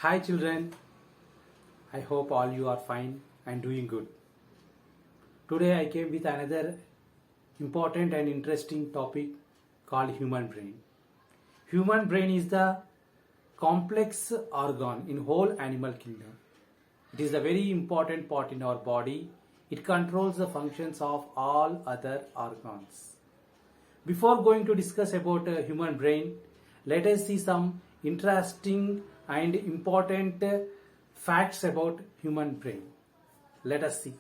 Hi children, I hope all you are fine and doing good. Today I came with another important and interesting topic called human brain. Human brain is the complex organ in whole animal kingdom. It is a very important part in our body. It controls the functions of all other organs. Before going to discuss about human brain, let us see some interesting and important facts about human brain. Let us see.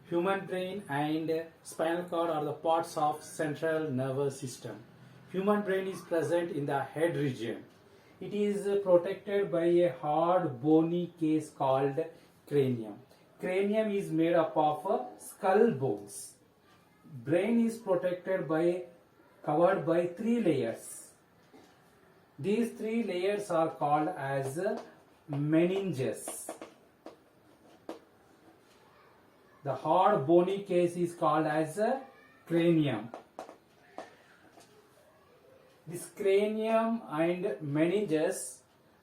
Human brain and spinal cord are the parts of central nervous system. Human brain is present in the head region. It is protected by a hard bony case called cranium. Cranium is made up of skull bones. Brain is covered by three layers. These three layers are called as meninges. The hard bony case is called as cranium. This cranium and meninges,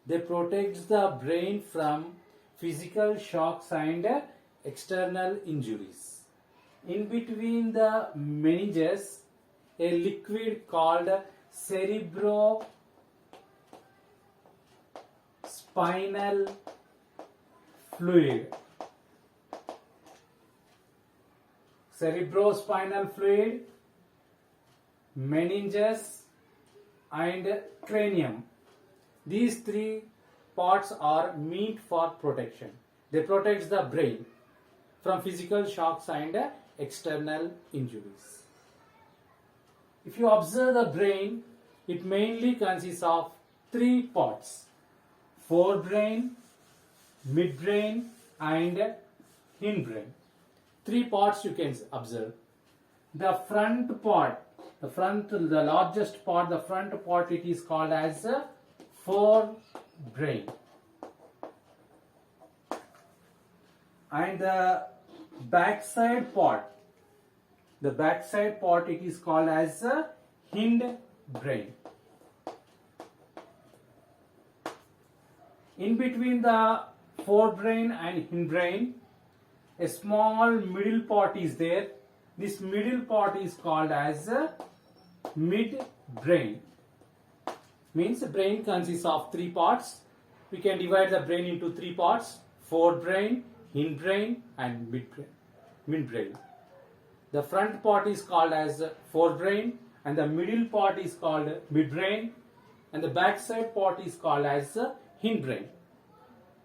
they protect the brain from physical shocks and external injuries. In between the meninges, a liquid called cerebrospinal fluid. Cerebrospinal fluid, meninges and cranium. These three parts are meant for protection. They protect the brain from physical shocks and external injuries. If you observe the brain, it mainly consists of three parts: forebrain, midbrain and hindbrain. Three parts you can observe. The front part, the largest part, the front part, it is called as forebrain. And the backside part, it is called as hindbrain. In between the forebrain and hindbrain, a small middle part is there. This middle part is called as midbrain. Means the brain consists of three parts. We can divide the brain into three parts: forebrain, hindbrain and midbrain. The front part is called as forebrain and the middle part is called midbrain and the backside part is called as hindbrain.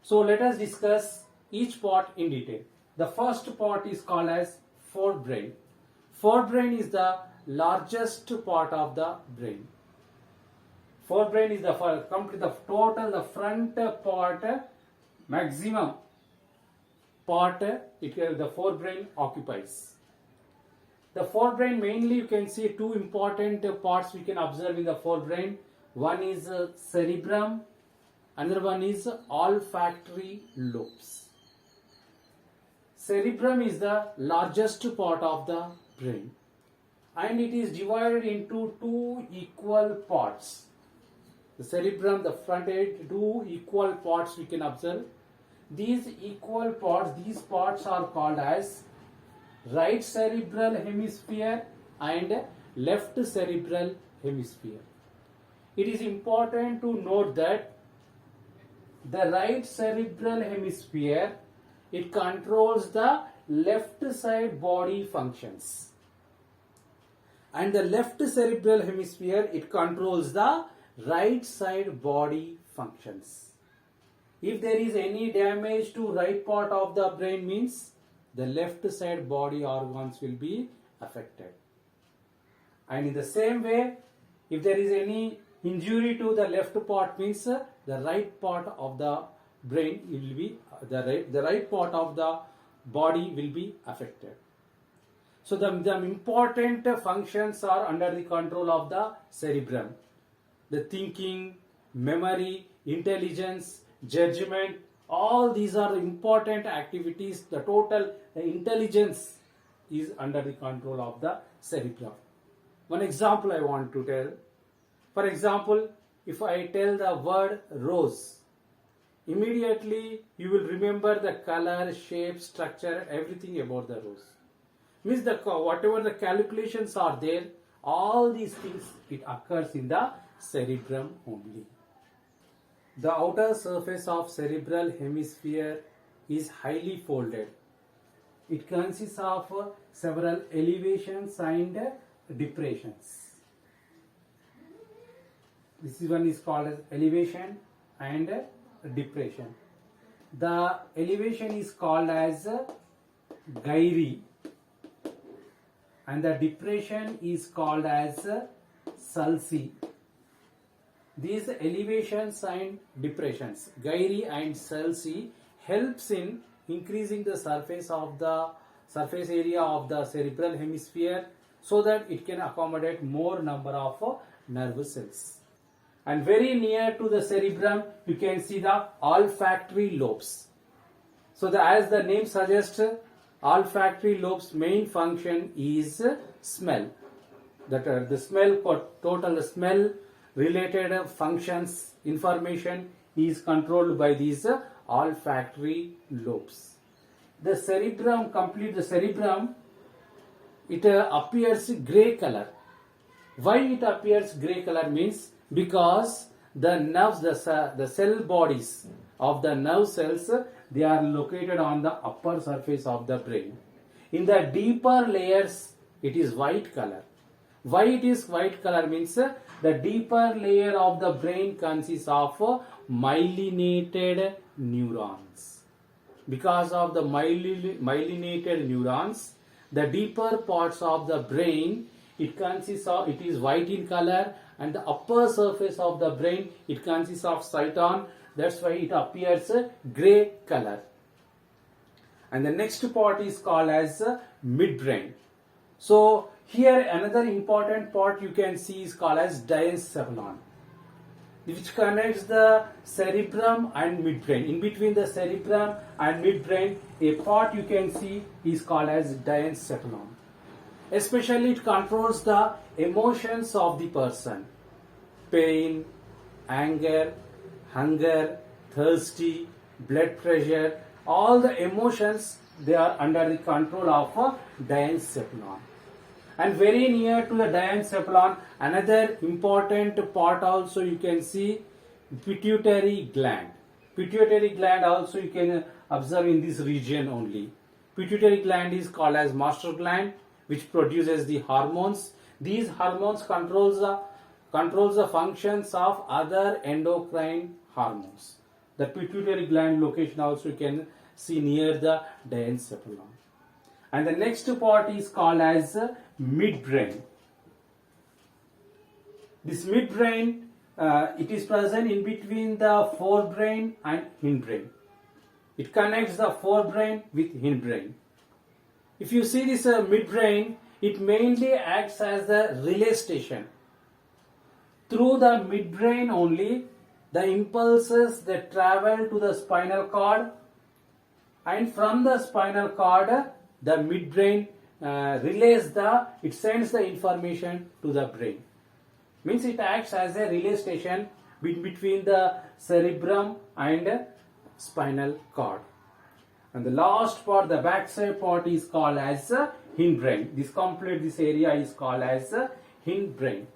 So let us discuss each part in detail. The first part is called as forebrain. Forebrain is the largest part of the brain. Forebrain is the complete the total the front part maximum part the forebrain occupies. The forebrain mainly you can see two important parts we can observe in the forebrain. One is cerebrum, another one is olfactory lobes. Cerebrum is the largest part of the brain and it is divided into two equal parts. The cerebrum, the front end, two equal parts we can observe. These equal parts, these parts are called as right cerebral hemisphere and left cerebral hemisphere. It is important to note that the right cerebral hemisphere, it controls the left side body functions, and the left cerebral hemisphere, it controls the right side body functions. If there is any damage to right part of the brain means the left side body organs will be affected. And in the same way, if there is any injury to the left part means the right part of the brain will be the right part of the body will be affected. So the important functions are under the control of the cerebrum. The thinking, memory, intelligence, judgment, all these are important activities. The total intelligence is under the control of the cerebrum. One example I want to tell. For example, if I tell the word rose, immediately you will remember the color, shape, structure, everything about the rose. Means whatever the calculations are there, all these things, it occurs in the cerebrum only. The outer surface of cerebral hemisphere is highly folded. It consists of several elevations and depressions. This one is called as elevation and depression. The elevation is called as gyri and the depression is called as sulci. These elevations and depressions, gyri and sulci, helps in increasing the surface area of the cerebral hemisphere so that it can accommodate more number of nerve cells. And very near to the cerebrum, you can see the olfactory lobes. So as the name suggests, olfactory lobes' main function is smell. That the smell, total smell related functions, information is controlled by these olfactory lobes. The cerebrum, it appears grey color. Why it appears grey color means because the nerves, the cell bodies of the nerve cells, they are located on the upper surface of the brain. In the deeper layers, it is white color. Why it is white color means the deeper layer of the brain consists of myelinated neurons. Because of the myelinated neurons, the deeper parts of the brain, it is white in color, and the upper surface of the brain, it consists of cyton. That's why it appears grey color. And the next part is called as midbrain. So here another important part you can see is called as diencephalon, which connects the cerebrum and midbrain. In between the cerebrum and midbrain, a part you can see is called as diencephalon. Especially it controls the emotions of the person. Pain, anger, hunger, thirsty, blood pressure, all the emotions, they are under the control of diencephalon. And very near to the diencephalon, another important part also you can see, pituitary gland. Pituitary gland also you can observe in this region only. Pituitary gland is called as master gland, which produces the hormones. These hormones controls the functions of other endocrine hormones. The pituitary gland location also you can see near the diencephalon. And the next part is called as midbrain. This midbrain it is present in between the forebrain and hindbrain. It connects the forebrain with hindbrain. If you see this midbrain, it mainly acts as the relay station. Through the midbrain only, the impulses that travel to the spinal cord, and from the spinal cord, the midbrain it sends the information to the brain. Means it acts as a relay station between the cerebrum and spinal cord. And the last part, the backside part, is called as hindbrain. This area is called as hindbrain.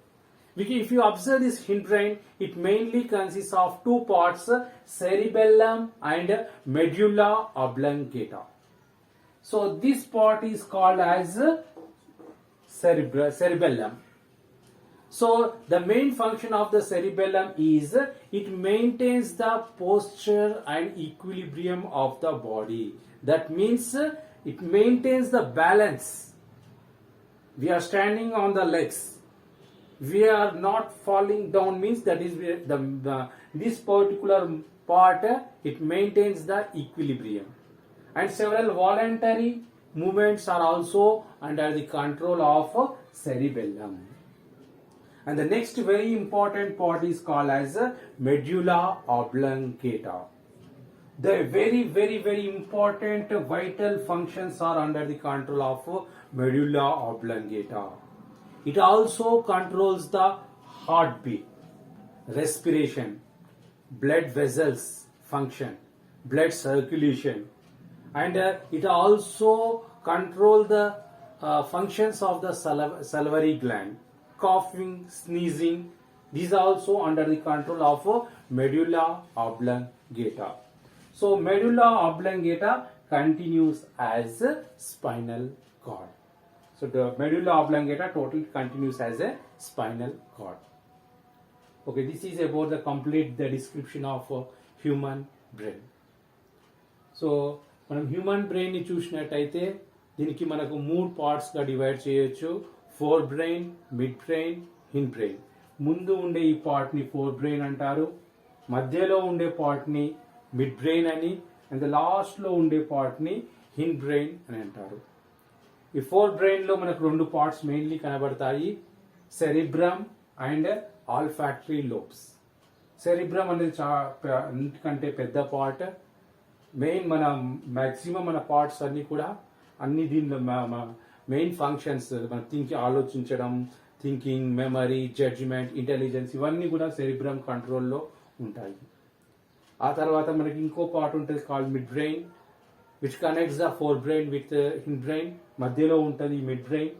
If you observe this hindbrain, it mainly consists of two parts, cerebellum and medulla oblongata. So this part is called as cerebellum. So the main function of the cerebellum is it maintains the posture and equilibrium of the body. That means it maintains the balance. We are standing on the legs. We are not falling down, means that is this particular part, it maintains the equilibrium. And several voluntary movements are also under the control of cerebellum. And the next very important part is called as medulla oblongata. The very important vital functions are under the control of medulla oblongata. It also controls the heartbeat, respiration, blood vessels function, blood circulation, and it also controls the functions of the salivary gland, coughing, sneezing. These are also under the control of medulla oblongata. So medulla oblongata continues as a spinal cord. So the medulla oblongata totally continues as a spinal cord. Okay, this is about the description of human brain. So మనం human brain ని చూసినట్టయితే దీనికి మనకు 3 parts గా divide చేయొచ్చు. Four brain, mid brain, Hind brain. ముందు ఉండే ఈ పార్ట్ ని ఫోర్ బ్రెయిన్ అంటారు, మధ్యలో ఉండే పార్ట్ ని మిడ్ బ్రెయిన్ అని, అండ్ లాస్ట్ లో ఉండే పార్ట్ ని హిండ్ బ్రెయిన్ అని అంటారు. ఈ ఫోర్ బ్రెయిన్ లో మనకు 2 పార్ట్స్ మెయిన్లీ కనబడతాయి, cerebrum and olfactory lobes. Cerebrum అనేది అన్నిటికంటే పెద్ద పార్ట్. మెయిన్ మాక్సిమం మన పార్ట్స్ అన్ని దీనిలో మెయిన్ ఫంక్షన్స్ మన ఆలోచించడం, థింకింగ్, మెమరీ, జడ్జిమెంట్, ఇంటెలిజెన్స్ ఇవన్నీ కూడా సెరిబ్రమ్ కంట్రోల్లో ఉంటాయి. ఆ తర్వాత మనకి ఇంకో పార్ట్ ఉంటుంది called mid brain, which connects the four brain with Hind brain. మధ్యలో ఉంటుంది మిడ్ బ్రెయిన్.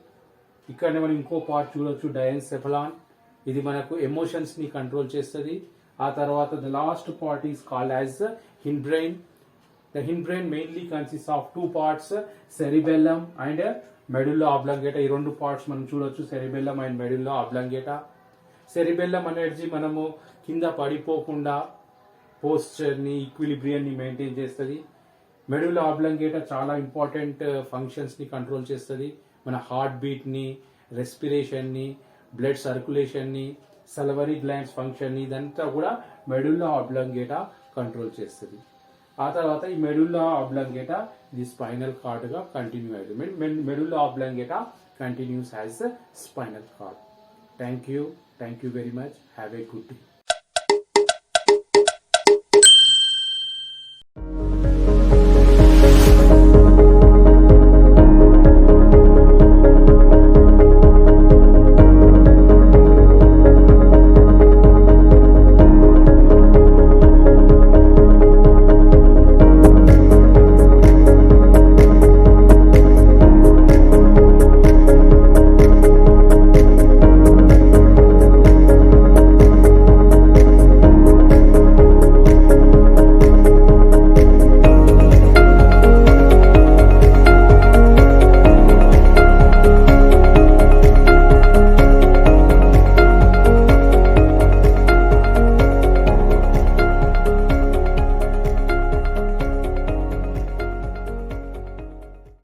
ఇక్కడనే మనం ఇంకో పార్ట్ చూడొచ్చు, డయెన్సెఫలాన్. ఇది మనకు ఎమోషన్స్ ని కంట్రోల్ చేస్తుంది. ఆ తర్వాత the last part is called as Hind brain. The hindbrain mainly consists of 2 parts, cerebellum and medulla oblongata. ఈ 2 పార్ట్స్ మనం చూడొచ్చు, cerebellum and medulla oblongata. cerebellum అనేది మనము కింద పడిపోకుండా పోస్చర్ ని, ఈక్విలిబ్రియం ని మెయింటైన్ చేస్తుంది. మెడుల్లా ఆబ్లాంగేటా చాలా ఇంపార్టెంట్ ఫంక్షన్స్ ని కంట్రోల్ చేస్తుంది. మన హార్ట్ బీట్ ని, రెస్పిరేషన్ ని, బ్లడ్ సర్క్యులేషన్ ని, సలవరీ గ్లాండ్స్ ఫంక్షన్ ని, ఇదంతా కూడా మెడుల్లా ఆబ్లాంగేటా కంట్రోల్ చేస్తుంది. ఆ తర్వాత ఈ మెడుల్లా ఆబ్లాంగేటా ఇది స్పైనల్ కార్డ్ గా కంటిన్యూ అయ్యింది. Medulla ఆబ్లాంగేటా continuous as spinal cord. Thank you very much. Have a good day.